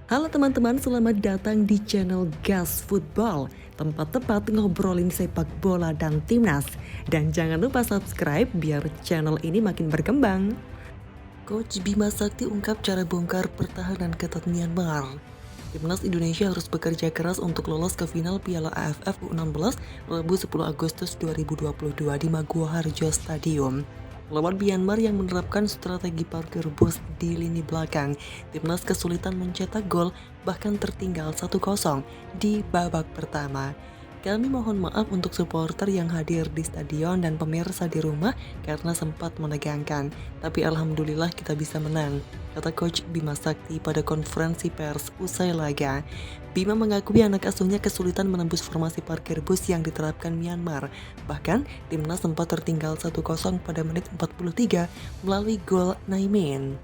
Halo teman-teman, selamat datang di channel Gas Football, tempat tepat ngobrolin sepak bola dan timnas. Dan jangan lupa subscribe biar channel ini makin berkembang. Coach Bima Sakti ungkap cara bongkar pertahanan ketat Myanmar. Timnas Indonesia harus bekerja keras untuk lolos ke final Piala AFF U16 Rabu 10 Agustus 2022 di Maguwoharjo Stadium. Lawan Myanmar yang menerapkan strategi parkir bus di lini belakang, timnas kesulitan mencetak gol bahkan tertinggal 1-0 di babak pertama. Kami mohon maaf untuk supporter yang hadir di stadion dan pemirsa di rumah karena sempat menegangkan. Tapi alhamdulillah kita bisa menang, kata Coach Bima Sakti pada konferensi pers usai laga. Bima mengakui anak asuhnya kesulitan menembus formasi parkir bus yang diterapkan Myanmar. Bahkan, timnas sempat tertinggal 1-0 pada menit 43 melalui gol Naimin.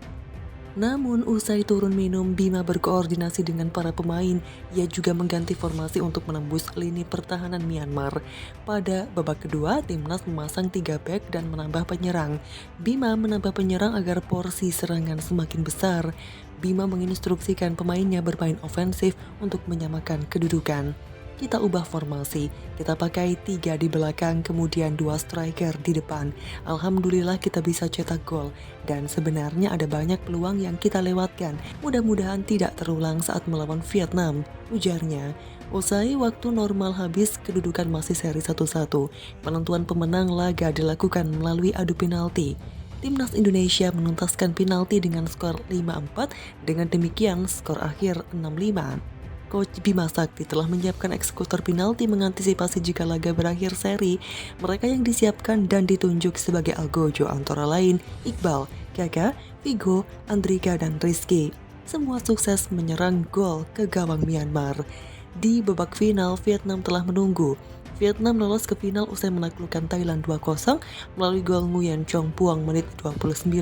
Namun usai turun minum, Bima berkoordinasi dengan para pemain. Ia juga mengganti formasi untuk menembus lini pertahanan Myanmar. Pada babak kedua, timnas memasang 3 bek dan menambah penyerang. Bima menambah penyerang agar porsi serangan semakin besar. Bima menginstruksikan pemainnya bermain ofensif untuk menyamakan kedudukan. Kita ubah formasi, kita pakai 3 di belakang kemudian 2 striker di depan. Alhamdulillah kita bisa cetak gol dan sebenarnya ada banyak peluang yang kita lewatkan. Mudah-mudahan tidak terulang saat melawan Vietnam, ujarnya. Usai waktu normal habis, kedudukan masih seri 1-1. Penentuan pemenang laga dilakukan melalui adu penalti. Timnas Indonesia menuntaskan penalti dengan skor 5-4, dengan demikian skor akhir 6-5. Coach Bima Sakti telah menyiapkan eksekutor penalti mengantisipasi jika laga berakhir seri. Mereka yang disiapkan dan ditunjuk sebagai algojo antara lain Iqbal, Kaka, Vigo, Andrika, dan Rizky. Semua sukses menyerang gol ke gawang Myanmar. Di babak final, Vietnam telah menunggu. Vietnam lolos ke final usai menaklukkan Thailand 2-0 melalui gol Nguyen Chong Puang menit 29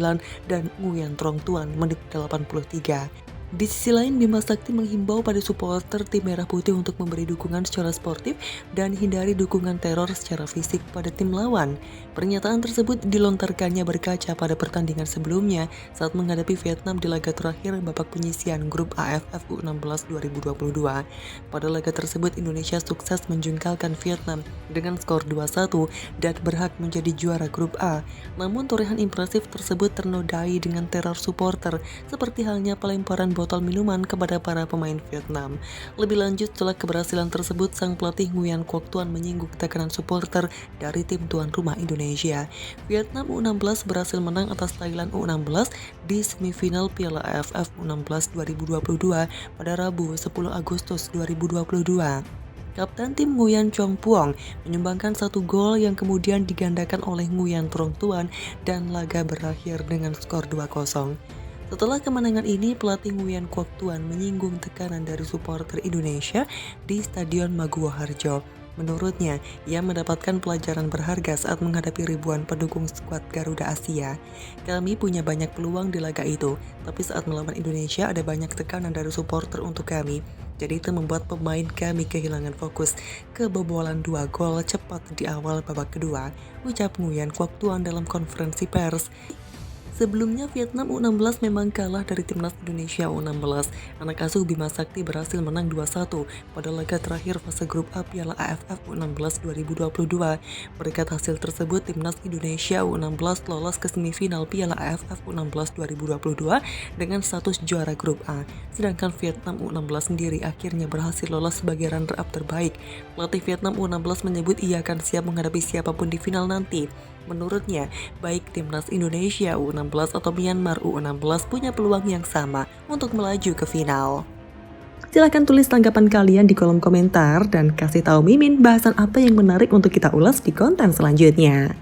dan Nguyen Trong Tuan menit 83. Di sisi lain, Bima Sakti menghimbau pada supporter tim Merah Putih untuk memberi dukungan secara sportif dan hindari dukungan teror secara fisik pada tim lawan. Pernyataan tersebut dilontarkannya berkaca pada pertandingan sebelumnya saat menghadapi Vietnam di laga terakhir babak penyisian grup AFF U16 2022. Pada laga tersebut, Indonesia sukses menjungkalkan Vietnam dengan skor 2-1 dan berhak menjadi juara grup A. Namun torehan impresif tersebut ternodai dengan teror supporter seperti halnya pelemparan botol minuman kepada para pemain Vietnam. Lebih lanjut, setelah keberhasilan tersebut, sang pelatih Nguyen Quoc Tuan menyinggung tekanan supporter dari tim tuan rumah Indonesia. Vietnam U16 berhasil menang atas Thailand U16 di semifinal Piala AFF U16 2022 pada Rabu 10 Agustus 2022. Kapten tim Nguyen Chong Puang menyumbangkan 1 gol yang kemudian digandakan oleh Nguyen Trong Tuan dan laga berakhir dengan skor 2-0. Setelah kemenangan ini, pelatih Nguyen Quoc Tuan menyinggung tekanan dari supporter Indonesia di Stadion Maguwoharjo. Menurutnya, ia mendapatkan pelajaran berharga saat menghadapi ribuan pendukung skuad Garuda Asia. Kami punya banyak peluang di laga itu, tapi saat melawan Indonesia ada banyak tekanan dari supporter untuk kami. Jadi itu membuat pemain kami kehilangan fokus. Kebobolan 2 gol cepat di awal babak kedua, ucap Nguyen Quoc Tuan dalam konferensi pers. Sebelumnya, Vietnam U16 memang kalah dari timnas Indonesia U16. Anak asuh Bima Sakti berhasil menang 2-1 pada laga terakhir fase grup A Piala AFF U16 2022. Berkat hasil tersebut, timnas Indonesia U16 lolos ke semifinal Piala AFF U16 2022 dengan status juara grup A. Sedangkan Vietnam U16 sendiri akhirnya berhasil lolos sebagai runner-up terbaik. Pelatih Vietnam U16 menyebut ia akan siap menghadapi siapapun di final nanti. Menurutnya, baik timnas Indonesia U16 atau Myanmar U16 punya peluang yang sama untuk melaju ke final. Silahkan tulis tanggapan kalian di kolom komentar dan kasih tahu Mimin bahasan apa yang menarik untuk kita ulas di konten selanjutnya.